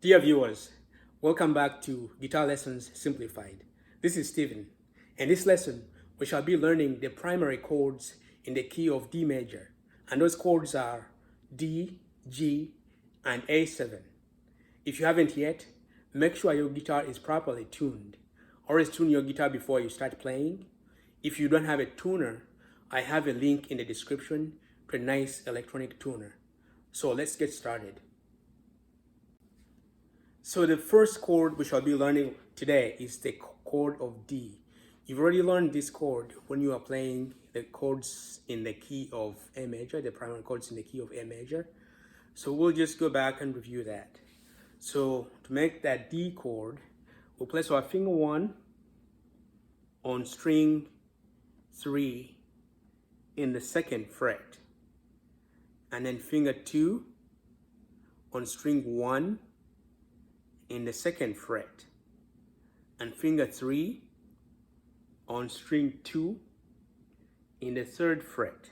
Dear viewers, welcome back to Guitar Lessons Simplified. This is Stephen. In this lesson, we shall be learning the primary chords in the key of D major. And those chords are D, G, and A7. If you haven't yet, make sure your guitar is properly tuned. Always tune your guitar before you start playing. If you don't have a tuner, I have a link in the description to a nice electronic tuner. So let's get started. So the first chord we shall be learning today is the chord of D. You've already learned this chord when you are playing the chords in the key of A major, the primary chords in the key of A major. So we'll just go back and review that. So to make that D chord, we'll place our finger 1 on string 3 in the 2nd fret, and then finger 2 on string 1 in the 2nd fret, and finger 3 on string 2 in the 3rd fret,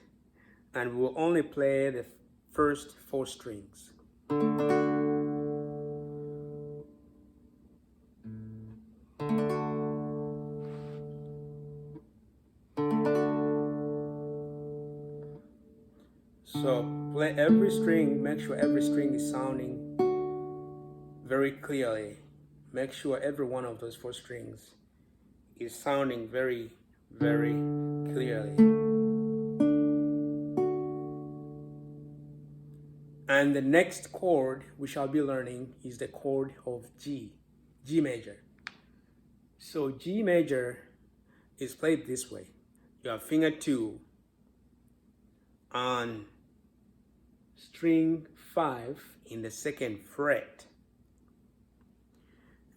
and we'll only play the first 4 strings. So play every string, make sure every string is sounding very clearly. Make sure every one of those 4 strings is sounding very, very clearly. And the next chord we shall be learning is the chord of G, G major. So G major is played this way. You have finger 2 on string 5 in the 2nd fret.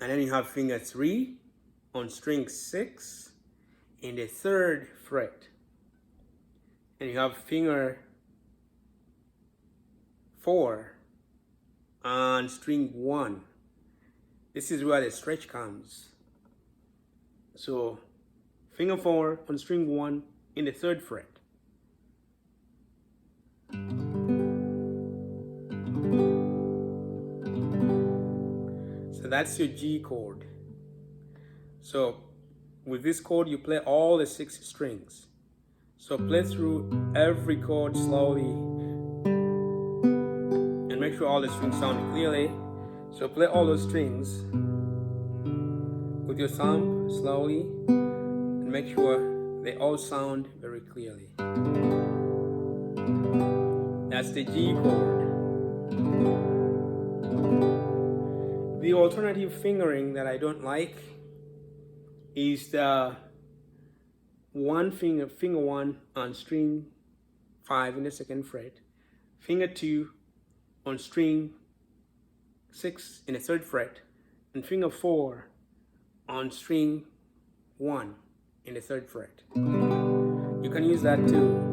And then you have finger 3 on string 6 in the 3rd fret. And you have finger 4 on string 1. This is where the stretch comes. So finger 4 on string 1 in the 3rd fret. So that's your G chord. So with this chord you play all the 6 strings. So play through every chord slowly and make sure all the strings sound clearly. So play all those strings with your thumb slowly and make sure they all sound very clearly. That's the G chord. The alternative fingering that I don't like is the finger 1 on string 5 in the 2nd fret, finger 2 on string 6 in the 3rd fret, and finger 4 on string 1 in the 3rd fret. You can use that too.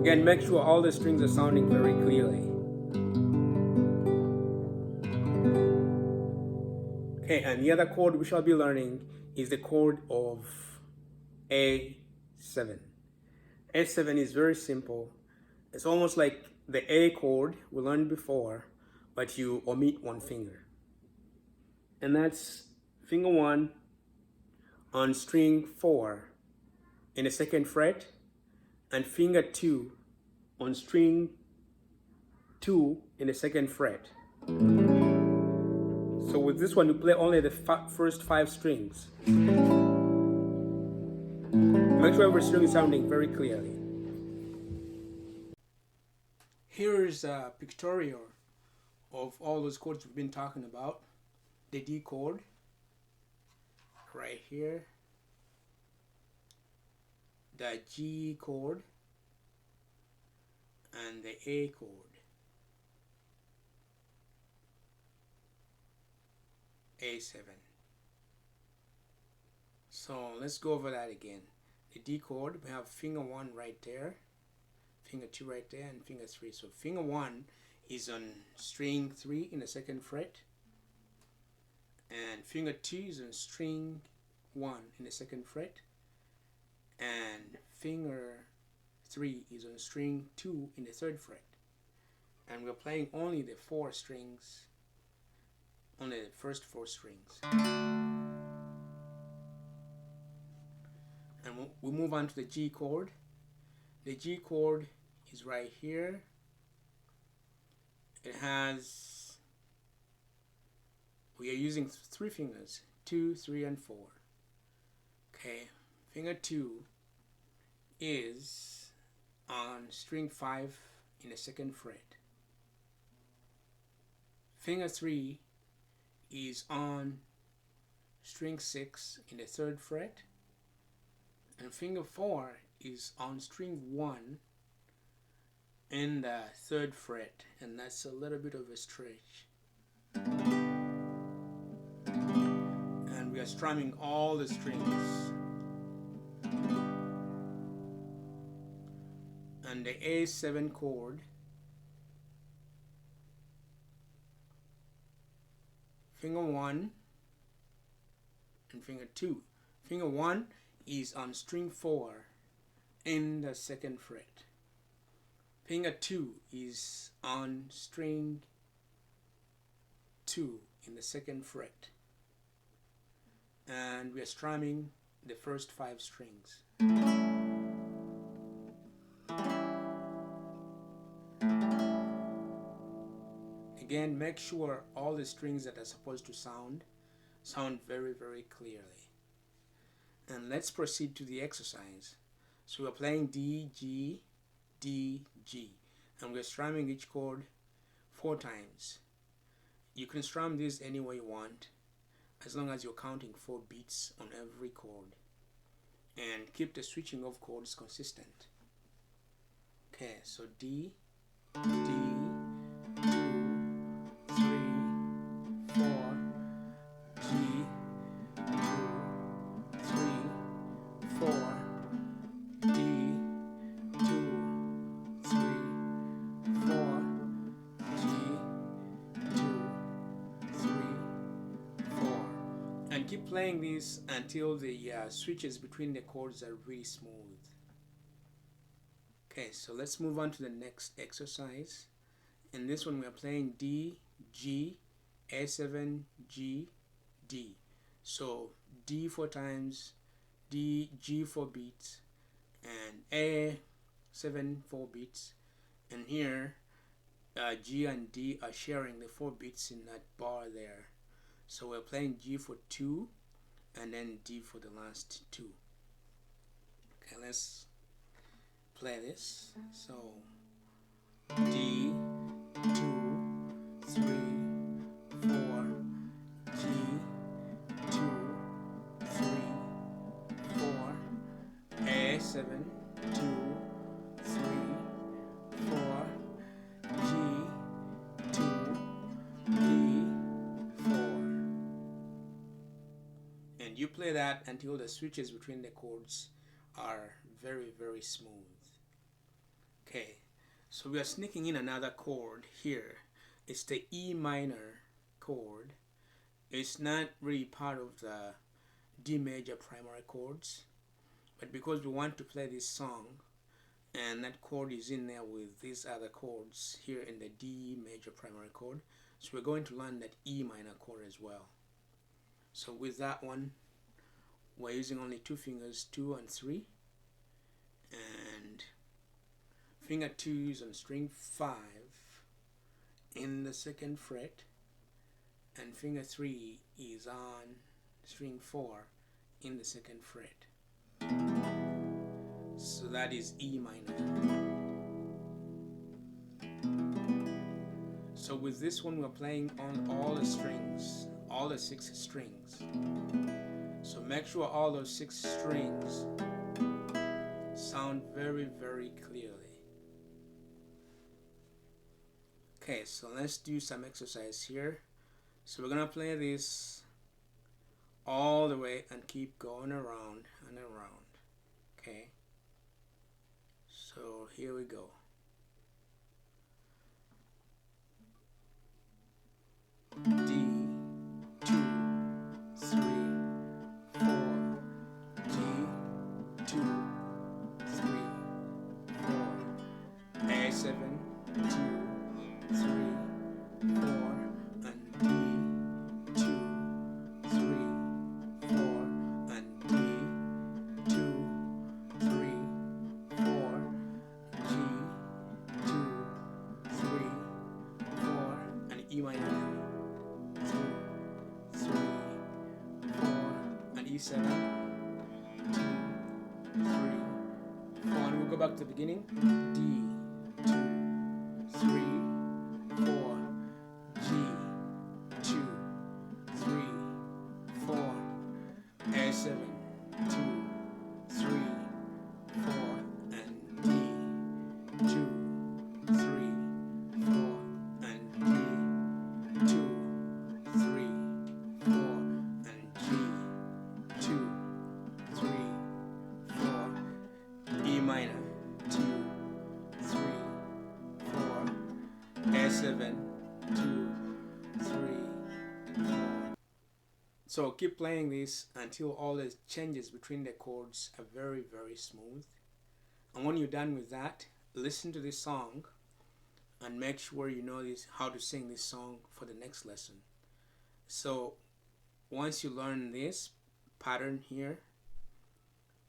Again, make sure all the strings are sounding very clearly. Okay, and the other chord we shall be learning is the chord of A7. A7 is very simple. It's almost like the A chord we learned before, but you omit 1 finger. And that's finger 1 on string 4 in the 2nd fret, and finger 2 on string 2 in the 2nd fret. So with this one you play only the first 5 strings. Make sure every string is sounding very clearly. Here is a pictorial of all those chords we've been talking about. The D chord right here, the G chord, and the A chord. A7. So let's go over that again. The D chord, we have finger 1 right there, finger 2 right there, and finger 3. So finger 1 is on string 3 in the 2nd fret, and finger 2 is on string 1 in the 2nd fret, and finger 3 is on string 2 in the 3rd fret. And we're playing only the 4 strings, only the first 4 strings. And we move on to the G chord. The G chord is right here. It has, we are using 3 fingers, 2, 3, and 4. Okay, finger 2 is on string 5 in the 2nd fret. Finger 3 is on string 6 in the 3rd fret. And finger 4 is on string 1 in the 3rd fret, and that's a little bit of a stretch. And we are strumming all the strings. And the A7 chord, finger 1 and finger 2. Finger 1 is on string 4 in the 2nd fret. Finger 2 is on string 2 in the 2nd fret. And we are strumming the first 5 strings. Again, make sure all the strings that are supposed to sound very, very clearly. And let's proceed to the exercise. So we're playing D, G, D, G, and we're strumming each chord 4 times. You can strum this any way you want, as long as you're counting 4 beats on every chord, and keep the switching of chords consistent. Okay, so D, D, 2, 3, 4, G, 2, 3, 4, D, 2, 3, 4, G, 2, 3, 4. And keep playing this until the switches between the chords are really smooth. Okay, so let's move on to the next exercise. In this one we are playing D, G, A7, G, D. So D 4 times, D, G 4 beats, and A7 4 beats. And here G and D are sharing the 4 beats in that bar there. So we're playing G for 2 and then D for the last 2. Okay, let's play this. So D, 2, 3, 4, G, 2, 3, 4, A7, 2, 3, 4, G, 2, D, 4. And you play that until the switches between the chords are very, very smooth. Okay, so we are sneaking in another chord here. It's the E minor chord. It's not really part of the D major primary chords, but because we want to play this song and that chord is in there with these other chords here in the D major primary chord, so we're going to learn that E minor chord as well. So with that one, we're using only 2 fingers, 2 and 3, and finger 2 is on string 5 in the 2nd fret, and finger 3 is on string 4 in the 2nd fret. So that is E minor. So with this one we're playing on all the strings, all the 6 strings. So make sure all those 6 strings sound very, very clearly. Okay, so let's do some exercise here. So we're gonna play this all the way and keep going around and around. Okay, so here we go. D, 2, 3, 4, G, 2, 3, 4, 2, 3, 4, and D, 2, 3, 4, and D, 2, 3, 4, G, 2, 3, 4, and E minor, 2, 3, 4, and E7, 2, 3, 4, and we'll go back to the beginning, D, 2, 3, 4, G, 2, 3, 4, A7, 2, 3, 4, and D, 2, 3, 4, and D, 2, 3, 4, and G, 2, 3, 4, E minor, 2, 3, 4, A7, 2, 3, 4. So keep playing this until all the changes between the chords are very, very smooth. And when you're done with that, listen to this song and make sure you know how to sing this song for the next lesson. So once you learn this pattern here,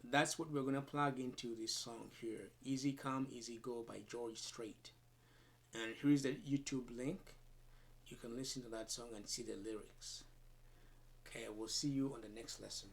that's what we're going to plug into this song here, Easy Come, Easy Go by George Strait. And here's the YouTube link. You can listen to that song and see the lyrics. Okay, I will see you on the next lesson.